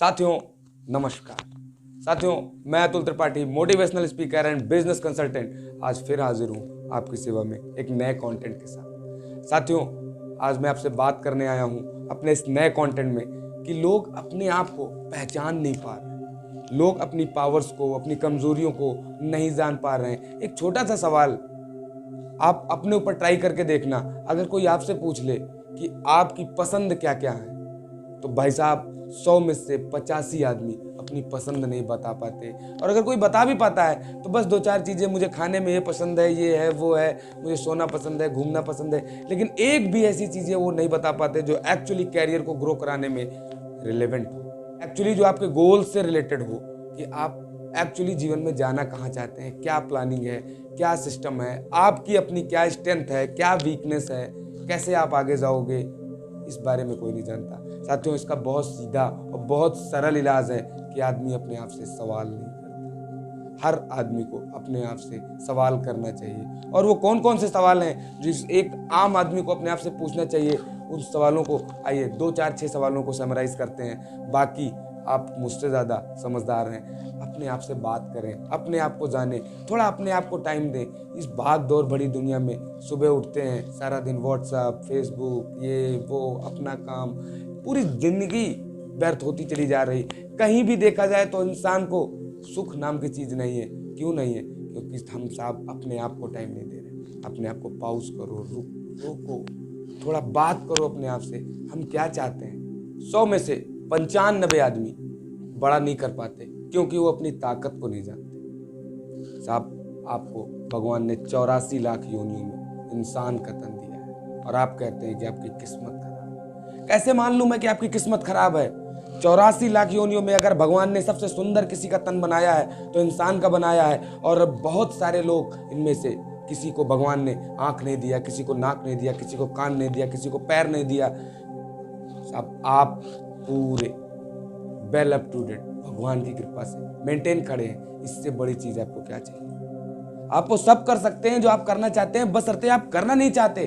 साथियों नमस्कार। साथियों मैं Atul Tripathi, motivational speaker and business consultant, आज फिर हाजिर हूँ आपकी सेवा में एक नए कंटेंट के साथ। साथियों आज मैं आपसे बात करने आया हूँ अपने इस नए कंटेंट में कि लोग अपने आप को पहचान नहीं पा रहे, लोग अपनी पावर्स को, अपनी कमजोरियों को नहीं जान पा रहे हैं। एक छोटा सा सवाल आप अपने ऊपर ट्राई करके देखना। अगर कोई आपसे पूछ ले कि आपकी पसंद क्या क्या है, तो भाई साहब 100 में से 85 आदमी अपनी पसंद नहीं बता पाते। और अगर कोई बता भी पाता है तो बस 2-4 चीज़ें, मुझे खाने में ये पसंद है, ये है, वो है, मुझे सोना पसंद है, घूमना पसंद है, लेकिन एक भी ऐसी चीज़ें वो नहीं बता पाते जो एक्चुअली कैरियर को ग्रो कराने में रिलेवेंट हो, एक्चुअली जो आपके गोल से रिलेटेड हो, कि आप एक्चुअली जीवन में जाना कहाँ चाहते हैं, क्या प्लानिंग है, क्या सिस्टम है, आपकी अपनी क्या स्ट्रेंथ है, क्या वीकनेस है, कैसे आप आगे जाओगे, इस बारे में कोई नहीं जानता। साथियों इसका बहुत सीधा और बहुत सरल इलाज है कि आदमी अपने आप से सवाल नहीं करता। हर आदमी को अपने आप से सवाल करना चाहिए। और वो कौन कौन से सवाल हैं जो एक आम आदमी को अपने आप से पूछना चाहिए, उन सवालों को आइए 2-4-6 सवालों को समराइज करते हैं। बाकी आप मुझसे ज़्यादा समझदार हैं। अपने आप से बात करें, अपने आप को जानें, थोड़ा अपने आप को टाइम दें। इस भाग दौड़ भरी दुनिया में सुबह उठते हैं, सारा दिन व्हाट्सएप, फेसबुक, ये वो, अपना काम, पूरी जिंदगी व्यर्थ होती चली जा रही। कहीं भी देखा जाए तो इंसान को सुख नाम की चीज़ नहीं है। क्यों नहीं है? क्योंकि हम साहब अपने आप को टाइम नहीं दे रहे। अपने आप को पॉज करो, रुको, थोड़ा बात करो अपने आप से, हम क्या चाहते हैं। 100 में से 95 आदमी बड़ा नहीं कर पाते क्योंकि वो अपनी ताकत को नहीं जानते। साहब आपको भगवान ने 84 लाख योनियों में इंसान का तन दिया है और आप कहते हैं कि आपकी किस्मत खराब है। कैसे मान लूं मैं कि आपकी किस्मत खराब है? 84 लाख योनियों में अगर भगवान ने सबसे सुंदर किसी का तन बनाया है तो इंसान का बनाया है। और बहुत सारे लोग, इनमें से किसी को भगवान ने आंख नहीं दिया, किसी को नाक नहीं दिया, किसी को कान नहीं दिया, किसी को पैर नहीं दिया। अब आप पूरे वेल अप टू डेट भगवान की कृपा से मेंटेन खड़े हैं। इससे बड़ी चीज आपको क्या चाहिए? आप वो सब कर सकते हैं जो आप करना चाहते हैं, बशर्ते आप करना नहीं चाहते।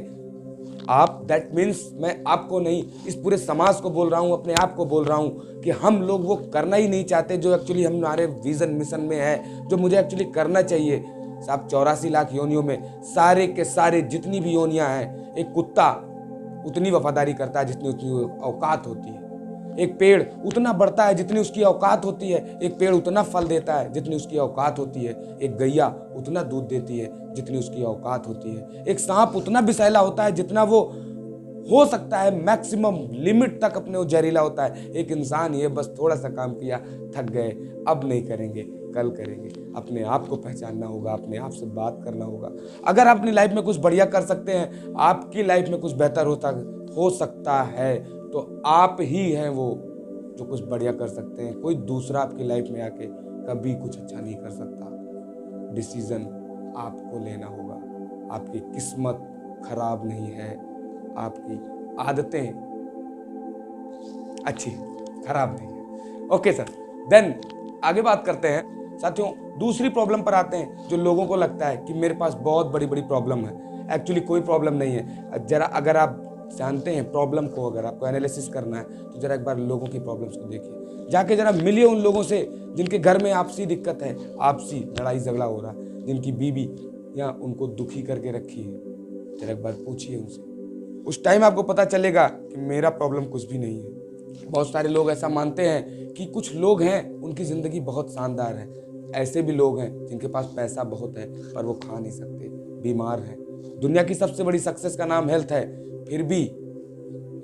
आप दैट मीन्स, मैं आपको नहीं, इस पूरे समाज को बोल रहा हूं, अपने आप को बोल रहा हूं कि हम लोग वो करना ही नहीं चाहते जो एक्चुअली हमारे विजन मिशन में है, जो मुझे एक्चुअली करना चाहिए। साहब 84 लाख योनियों में सारे के सारे जितनी भी योनियां हैं, एक कुत्ता उतनी वफादारी करता है जितनी उसकी औकात होती है। एक पेड़ उतना बढ़ता है जितनी उसकी औकात होती है। एक पेड़ उतना फल देता है जितनी उसकी औकात होती है। एक गैया उतना दूध देती है जितनी उसकी औकात होती है। एक सांप उतना विषैला होता है जितना वो हो सकता है, मैक्सिमम लिमिट तक अपने वो जहरीला होता है। एक इंसान ये बस थोड़ा सा काम किया, थक गए, अब नहीं करेंगे, कल करेंगे। अपने आप को पहचानना होगा, अपने आप से बात करना होगा। अगर आप अपनी लाइफ में कुछ बढ़िया कर सकते हैं, आपकी लाइफ में कुछ बेहतर हो सकता है, तो आप ही हैं वो जो कुछ बढ़िया कर सकते हैं। कोई दूसरा आपकी लाइफ में आके कभी कुछ अच्छा नहीं कर सकता। डिसीजन आपको लेना होगा। आपकी किस्मत खराब नहीं है, आपकी आदतें अच्छी, खराब नहीं है। ओके सर, देन आगे बात करते हैं। साथियों दूसरी प्रॉब्लम पर आते हैं जो लोगों को लगता है कि मेरे पास बहुत बड़ी बड़ी प्रॉब्लम है। एक्चुअली कोई प्रॉब्लम नहीं है। जरा अगर आप जानते हैं प्रॉब्लम को, अगर आपको एनालिसिस करना है तो जरा एक बार लोगों की प्रॉब्लम्स को देखिए। जाके जरा मिलिए उन लोगों से जिनके घर में आपसी दिक्कत है, आपसी लड़ाई झगड़ा हो रहा है, जिनकी बीवी या उनको दुखी करके रखी है। जरा एक बार पूछिए उनसे। उस टाइम आपको पता चलेगा कि मेरा प्रॉब्लम कुछ भी नहीं है। बहुत सारे लोग ऐसा मानते हैं कि कुछ लोग हैं उनकी ज़िंदगी बहुत शानदार है। ऐसे भी लोग हैं जिनके पास पैसा बहुत है पर वो खा नहीं सकते, बीमार हैं। दुनिया की सबसे बड़ी सक्सेस का नाम हेल्थ है, फिर भी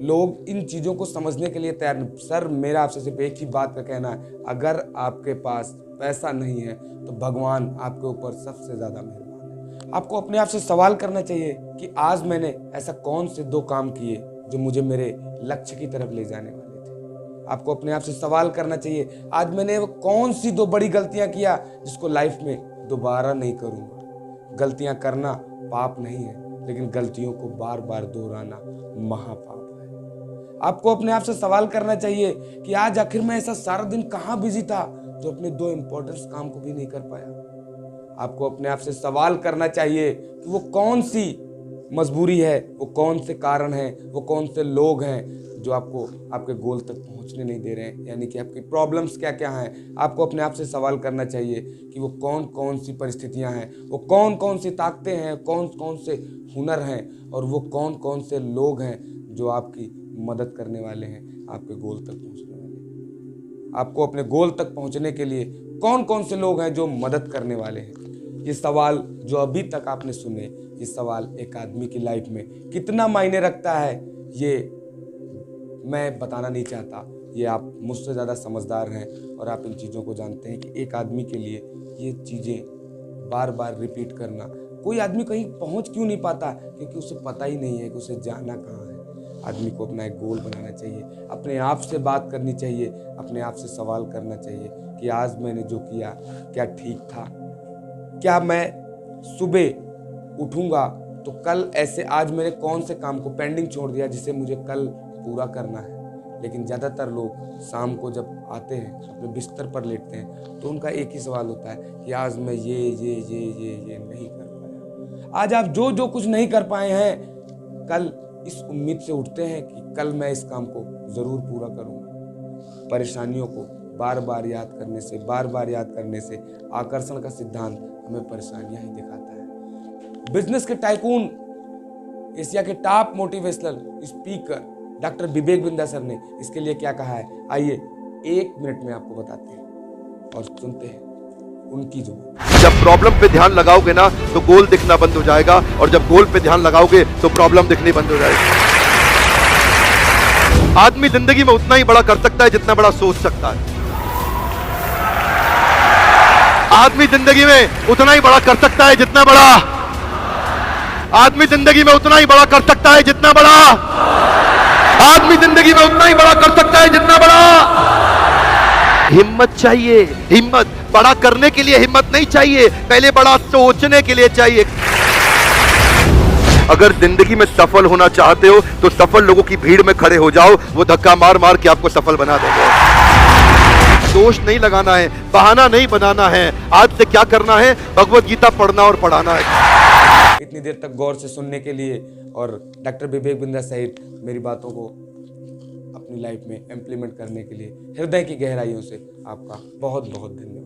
लोग इन चीज़ों को समझने के लिए तैयार नहीं। सर मेरा आपसे सिर्फ एक ही बात का कहना है, अगर आपके पास पैसा नहीं है तो भगवान आपके ऊपर सबसे ज़्यादा मेहरबान है। आपको अपने आप से सवाल करना चाहिए कि आज मैंने ऐसा कौन से 2 काम किए जो मुझे मेरे लक्ष्य की तरफ ले जाने वाले थे। आपको अपने आप से सवाल करना चाहिए, आज मैंने वो कौन सी 2 बड़ी गलतियां किया जिसको लाइफ में दोबारा नहीं करूँगा। गलतियां करना पाप नहीं है, लेकिन गलतियों को बार बार दोहराना महापाप है। आपको अपने आप से सवाल करना चाहिए कि आज आखिर मैं ऐसा सारा दिन कहाँ बिजी था जो अपने 2 इंपॉर्टेंट काम को भी नहीं कर पाया। आपको अपने आप से सवाल करना चाहिए कि वो कौन सी मजबूरी है, वो कौन से कारण हैं, वो कौन से लोग हैं जो आपको आपके गोल तक पहुंचने नहीं दे रहे हैं, यानी कि आपकी प्रॉब्लम्स क्या क्या हैं। आपको अपने आप से सवाल करना चाहिए कि वो कौन कौन सी परिस्थितियां हैं, वो कौन कौन सी ताकतें हैं, कौन कौन से हुनर हैं, और वो कौन कौन से लोग हैं जो आपकी मदद करने वाले हैं आपके गोल तक पहुंचने वाले हैं। आपको अपने गोल तक पहुंचने के लिए कौन कौन से लोग हैं जो मदद करने वाले हैं। ये सवाल जो अभी तक आपने सुने, ये सवाल एक आदमी की लाइफ में कितना मायने रखता है, ये मैं बताना नहीं चाहता। ये आप मुझसे ज़्यादा समझदार हैं और आप इन चीज़ों को जानते हैं कि एक आदमी के लिए ये चीज़ें बार बार रिपीट करना, कोई आदमी कहीं पहुंच क्यों नहीं पाता, क्योंकि उसे पता ही नहीं है कि उसे जाना कहाँ है। आदमी को अपना एक गोल बनाना चाहिए, अपने आप से बात करनी चाहिए, अपने आप से सवाल करना चाहिए कि आज मैंने जो किया क्या ठीक था, क्या मैं सुबह उठूंगा तो कल ऐसे आज मैंने कौन से काम को पेंडिंग छोड़ दिया जिसे मुझे कल पूरा करना है। लेकिन ज़्यादातर लोग शाम को जब आते हैं अपने बिस्तर पर लेटते हैं तो उनका एक ही सवाल होता है कि आज मैं ये नहीं कर पाया। आज आप जो जो कुछ नहीं कर पाए हैं, कल इस उम्मीद से उठते हैं कि कल मैं इस काम को ज़रूर पूरा करूँगा। परेशानियों को बार बार याद करने से आकर्षण का सिद्धांत हमें परेशानियां ही दिखाता है। बिजनेस के टाइकून, एशिया के top motivational speaker doctor Vivek Bindra sir ने इसके लिए क्या कहा है, आइए 1 मिनट में आपको बताते हैं और सुनते हैं उनकी जुबान। जब प्रॉब्लम पे ध्यान लगाओगे ना तो गोल दिखना बंद हो जाएगा, और जब गोल पे ध्यान लगाओगे तो प्रॉब्लम दिखनी बंद हो जाएगी। आदमी जिंदगी में उतना ही बड़ा कर सकता है जितना बड़ा सोच सकता है। आदमी जिंदगी में उतना ही बड़ा कर सकता है जितना बड़ा आदमी जिंदगी में उतना ही बड़ा कर सकता है जितना बड़ा आदमी जिंदगी में उतना ही बड़ा कर सकता है जितना बड़ा हिम्मत चाहिए। हिम्मत बड़ा करने के लिए हिम्मत नहीं चाहिए, पहले बड़ा सोचने के लिए चाहिए। अगर जिंदगी में सफल होना चाहते हो तो सफल लोगों की भीड़ में खड़े हो जाओ, वो धक्का मार मार के आपको सफल बना देंगे। दोष नहीं लगाना है, बहाना नहीं बनाना है। आज से क्या करना है, भगवत गीता पढ़ना और पढ़ाना है। इतनी देर तक गौर से सुनने के लिए और डॉक्टर विवेक बिंद्रा सहित मेरी बातों को अपनी लाइफ में इम्प्लीमेंट करने के लिए हृदय की गहराइयों से आपका बहुत बहुत धन्यवाद।